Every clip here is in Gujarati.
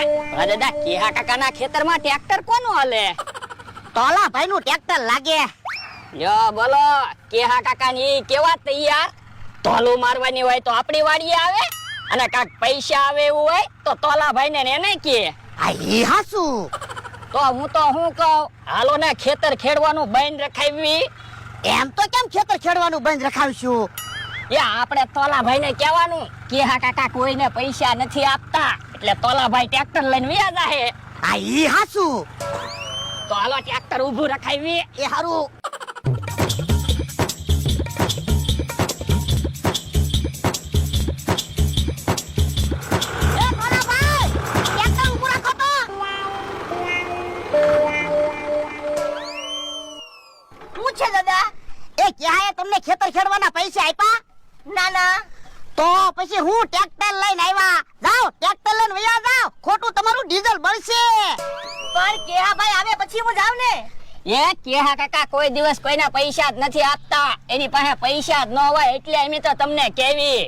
અરે દાદા કેહા કાકાના ખેતરમાં ટ્રેક્ટર કોનું હાલે? તોલા ભાઈનું ટ્રેક્ટર લાગે. યો બોલો કેહા કાકાની કેવા તૈયાર? તોલું મારવાની હોય તો આપણી વાડીએ આવે અને કાક પૈસા આવે એવું હોય તો તોલા ભાઈને એને કે. આ ઈ હાસુ. તો હું કહું હાલો ને ખેતર ખેડવાનું બંધ રખાવી. એમ તો કેમ ખેતર ખેડવાનું બંધ રખાવશું? આપણે તોલા ભાઈને કહેવાનું કેહા કાકા કોઈને પૈસા નથી આપતા એટલે તોલા ભાઈ ટ્રેક્ટર લઈને વ્યા જાહે. આ ઈ હાસુ. તો હાલો ટ્રેક્ટર ઊભું રખાવી. એ હારું. તમને ખેતર ખેડવાના પૈસા આપ્યા? ના ના. તો પછી હું ટ્રેક્ટર લઈને આવ્યા. જાઓ ટ્રેક્ટર લઈને વયા જાઓ, ખોટું તમારું ડીઝલ બળશે. પણ કેહા ભાઈ આવે પછી હું જાવ ને. કેહા કાકા કોઈ દિવસ કોઈના પૈસા જ નથી આપતા, એની પાસે પૈસા જ ન હોય એટલે અમે તો તમને કેવી.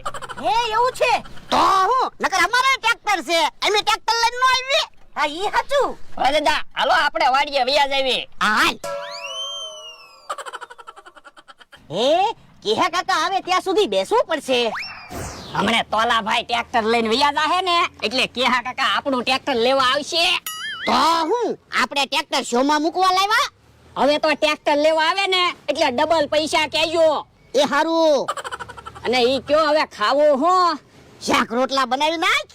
હે એવું છે? તો હું નકર અમારે ટ્રેક્ટર છે, અમે ટ્રેક્ટર લઈને ન આવી. હા ઈ સાચું. હવે દાદા હાલો આપણે વાડીએ વ્યા જાવી. હાલ. કેહા કાકા આવે ત્યાં સુધી બેસવું પડશે. હમણે તોલાભાઈ ટ્રેક્ટર લઈને વ્યા જાહે ને એટલે કેહા કાકા આપણું ટ્રેક્ટર લેવા આવશે. તો હું આપણે ટ્રેક્ટર શોમાં મૂકવા લાવ્યા? હવે તો ટ્રેક્ટર લેવા આવે ને એટલે ડબલ પૈસા કહેજો. એ હારું. અને ઈ કયો હવે ખાવું હું? શાક રોટલા બનાવી નાખ.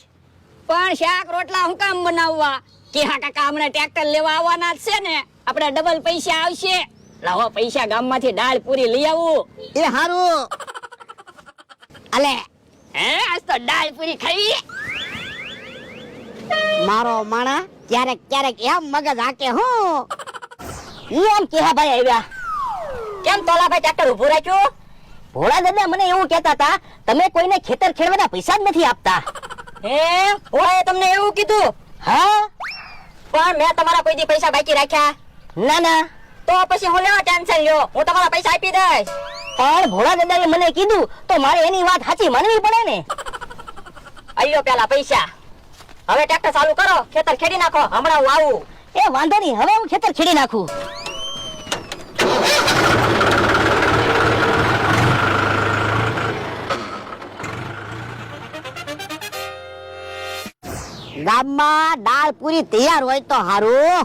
પણ શાક રોટલા હું કામ બનાવવા? કેહા કાકા હમણાં ટ્રેક્ટર લેવા આવવાના જ છે ને, આપણે ડબલ પૈસા આવશે. લાવો પૈસા ગામમાંથી દાળ પૂરી લઈ આવું. એ હારું. અલે આજ તો દાળ પૂરી ખાવી. મારો માણા ક્યારેક ક્યારેક એમ મગજ હાકે હું. એમ કેહા ભાઈ આવ્યા. કેમ તોલાભાઈ ટ્રેક્ટર ઊભું રાખ્યું? ભોળા દાદા મને એવું કહેતા હતા તમે કોઈને ખેતર ખેડવાના પૈસા જ નથી આપતા. ઓએ તમને એવું કીધું? હા. પણ મેં તમારા કોઈ દી પૈસા બાકી રાખ્યા? ના ના. તો પછી હું લેવા ટેન્શન લ્યો, હું તમારા પૈસા આપી દઈશ. પણ ભોળા દાદાએ મને કીધું તો મારે એની વાત સાચી માનવી પડે ને. આલ્યો પેલા પૈસા. હવે ટ્રેક્ટર ચાલુ કરો, ખેતર ખેડી નાખો, હમણાં હું આવું. એ વાંધો નહીં, હવે હું ખેતર ખેડી નાખું. ગામમાં દાળ પૂરી તૈયાર હોય તો હારું.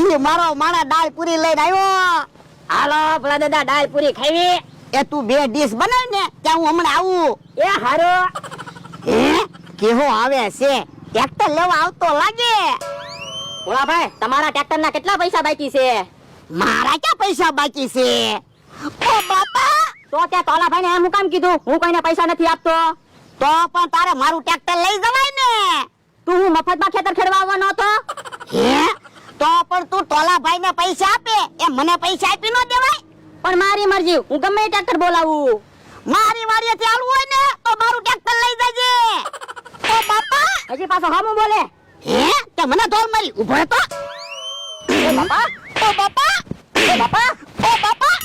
ઈ મારો માણા દાળ પૂરી લઈને આવ્યો. હાલો ભલા દાદા દાળ પૂરી ખાવી. એ તું 2 ડીશ બનાવ ને ત્યાં હું હમણાં આવું. એ હારો. કેવો આવે છે? ટ્રેક્ટર લેવા આવતો લાગે. ભોળાભાઈ તમારા ટ્રેક્ટર ના કેટલા પૈસા બાકી છે? મારા ક્યાં પૈસા બાકી છે? ઓ બાપા, તો ત્યાં તોલાભાઈ ને એમ હું કામ કીધું હું કોઈને પૈસા નથી આપતો? તો પણ તારે મારું ટ્રેક્ટર લઈ જવાય ને. તું હું મફતમાં ખેતર ખેડવા આવવાનો હતો? તો પણ તું તોલાભાઈ ને પૈસા આપે એ મને પૈસા આપી ન દેવાય? પણ મારી મરજી, હું ગમે એ ટ્રેક્ટર બોલાવું. મારી વાડીએથી આવું હોય ને તો મારું ટ્રેક્ટર લઈ જજે. ઓ બાપા, હજી પાછો હામું બોલે. તે મને ધોલ મારી ઉભો હતો. ઓ બાપા, ઓ બાપા, ઓ બાપા, ઓ બાપા.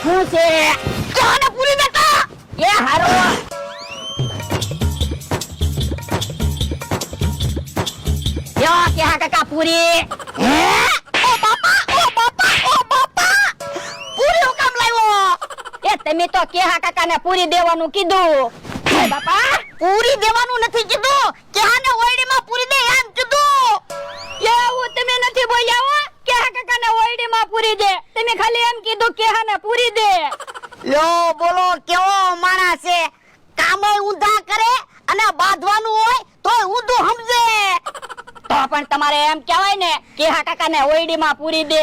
શું છે? ચાને પૂરી દેતા. એ હારો. યો કેહા કાકા પૂરી. ઓ બાપા, ઓ બાપા, ઓ બાપા. પૂરી હું કામ લાવ્યો? એ તમે તો કેહા કાકાને પૂરી દેવાનું કીધું. એ બાપા, પૂરી દેવાનું નથી કીધું, કેહાને ઓયડીમાં પૂરી દે એમ કીધું. એવું તમે નથી બોલ્યા હો. કેહા કાકાને ઓયડીમાં પૂરી દે. તમે ખાલી એમ કીધું કેહાને પૂરી દે. લ્યો બોલો કેવો માણસ છે? કામે ઊંધા કરે અને બાંધવાનું હોય તોય ઊંધું સમજે. તો પણ તમારે એમ કહેવાય ને કેહા કાકાને ઓયડીમાં પૂરી દે.